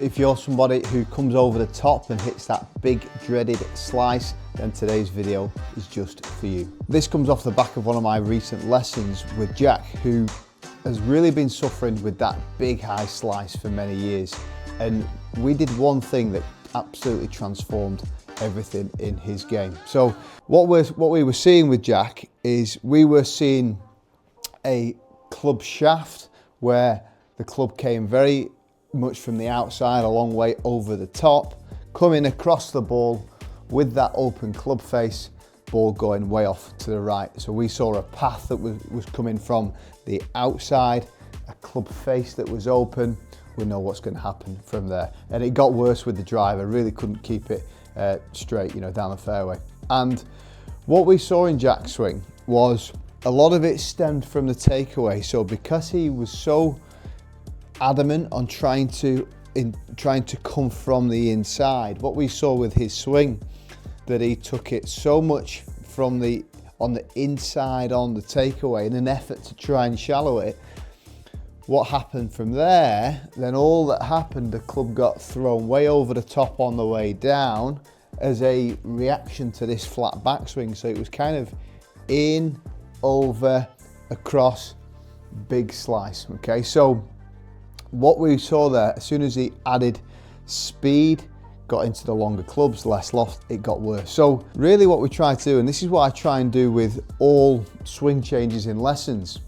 If you're somebody who comes over the top and hits that big dreaded slice, then today's video is just for you. This comes off the back of one of my recent lessons with Jack, who has really been suffering with that big high slice for many years. And we did one thing that absolutely transformed everything in his game. So what we were seeing with Jack is we were seeing a club shaft where the club came very much from the outside, a long way over the top, coming across the ball with that open club face, ball going way off to the right. So we saw a path that was coming from the outside, a club face that was open. We know what's going to happen from there. And it got worse with the driver, really couldn't keep it straight, down the fairway. And what we saw in Jack's swing was a lot of it stemmed from the takeaway. So because he was so adamant on trying to come from the inside, what we saw with his swing, that he took it so much from on the inside on the takeaway in an effort to try and shallow it. What happened from there, then all that happened, the club got thrown way over the top on the way down as a reaction to this flat backswing. So it was kind of in, over, across, big slice, okay? So what we saw there, as soon as he added speed, got into the longer clubs, less loft, it got worse. So really what we try to do, and this is what I try and do with all swing changes in lessons.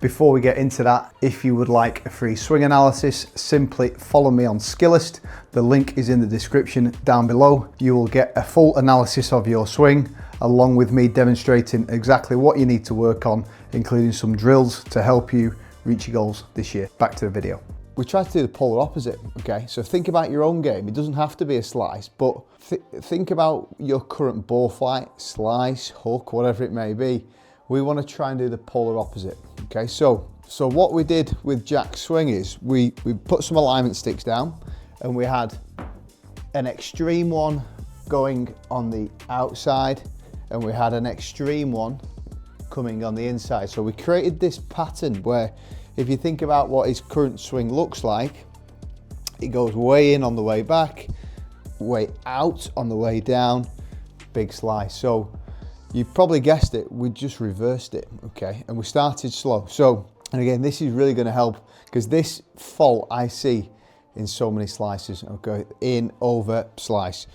Before we get into that, if you would like a free swing analysis, simply follow me on Skillest. The link is in the description down below. You will get a full analysis of your swing, along with me demonstrating exactly what you need to work on, including some drills to help you reach your goals this year. Back to the video. We try to do the polar opposite, okay? So think about your own game. It doesn't have to be a slice, but think about your current ball flight, slice, hook, whatever it may be. We want to try and do the polar opposite, okay? So what we did with Jack's swing is we put some alignment sticks down, and we had an extreme one going on the outside, and we had an extreme one coming on the inside. So we created this pattern where, if you think about what his current swing looks like, it goes way in on the way back, way out on the way down, big slice. So you probably guessed it, we just reversed it, okay? And we started slow. So, and again, this is really gonna help, because this fault I see in so many slices, okay? In, over, slice.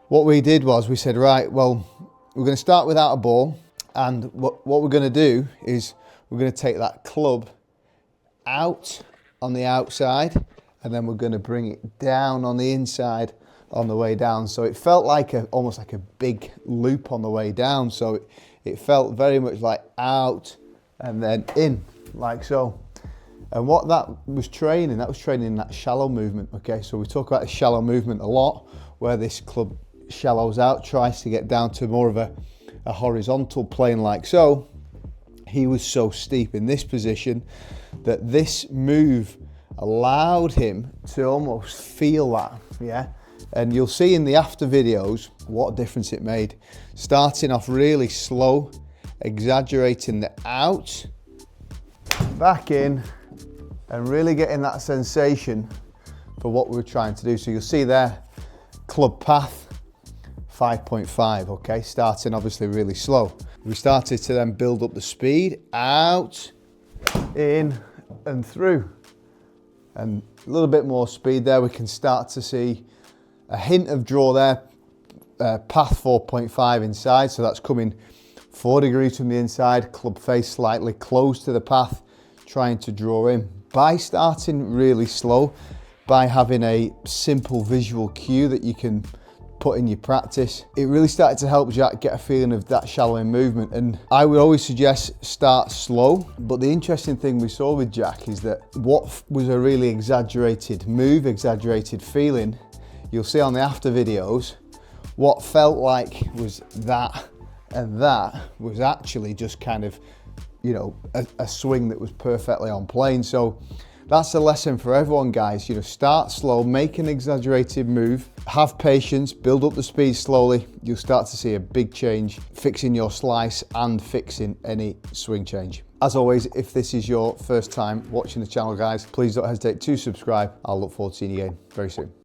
What we did was we said, right, well, we're gonna start without a ball, and what we're gonna do is we're gonna take that club out on the outside, and then we're gonna bring it down on the inside on the way down. So it felt like almost like a big loop on the way down. So it felt very much like out and then in, like so. And what that was training that shallow movement, okay? So we talk about the shallow movement a lot, where this club shallows out, tries to get down to more of a horizontal plane like so. He was so steep in this position that this move allowed him to almost feel that, yeah? And you'll see in the after videos what a difference it made. Starting off really slow, exaggerating the out, back in, and really getting that sensation for what we were trying to do. So you'll see there, club path, 5.5, okay? Starting obviously really slow. We started to then build up the speed, out, in, and through. And a little bit more speed there, we can start to see a hint of draw there, path 4.5 inside, so that's coming 4 degrees from the inside, club face slightly close to the path, trying to draw in. By starting really slow, by having a simple visual cue that you can put in your practice, it really started to help Jack get a feeling of that shallowing movement. And I would always suggest start slow, but the interesting thing we saw with Jack is that what was a really exaggerated move, exaggerated feeling, you'll see on the after videos, what felt like was that and that was actually just kind of, a swing that was perfectly on plane. So that's a lesson for everyone, guys. You know, start slow, make an exaggerated move, have patience, build up the speed slowly. You'll start to see a big change, fixing your slice and fixing any swing change. As always, if this is your first time watching the channel, guys, please don't hesitate to subscribe. I'll look forward to seeing you again very soon.